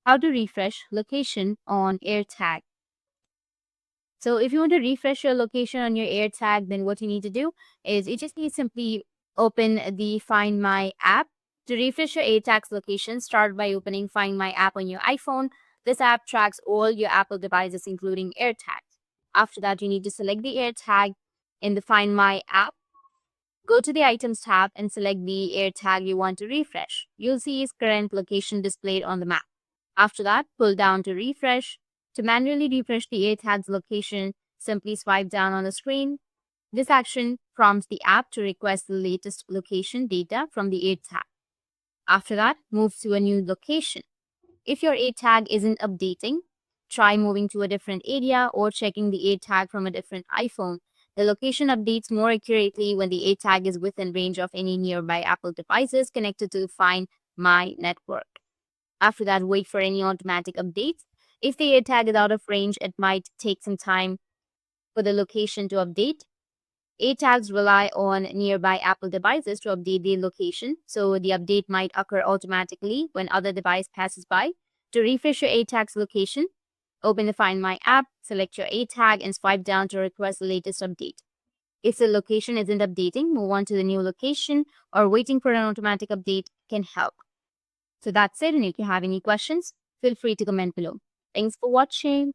How to refresh location on AirTag. So if you want to refresh your location on your AirTag, then what you need to do is you just need to simply open the Find My app. To refresh your AirTag's location, start by opening Find My app on your iPhone. This app tracks all your Apple devices, including AirTags. After that, you need to select the AirTag in the Find My app. Go to the Items tab and select the AirTag you want to refresh. You'll see its current location displayed on the map. After that, pull down to refresh. To manually refresh the AirTag's location, simply swipe down on the screen. This action prompts the app to request the latest location data from the AirTag. After that, move to a new location. If your AirTag isn't updating, try moving to a different area or checking the AirTag from a different iPhone. The location updates more accurately when the AirTag is within range of any nearby Apple devices connected to the Find My network. After that, wait for any automatic updates. If the AirTag is out of range, it might take some time for the location to update. AirTags rely on nearby Apple devices to update their location, so the update might occur automatically when other device passes by. To refresh your AirTag's location, open the Find My app, select your AirTag, and swipe down to request the latest update. If the location isn't updating, move on to the new location, or waiting for an automatic update can help. So that's it, and if you have any questions, feel free to comment below. Thanks for watching.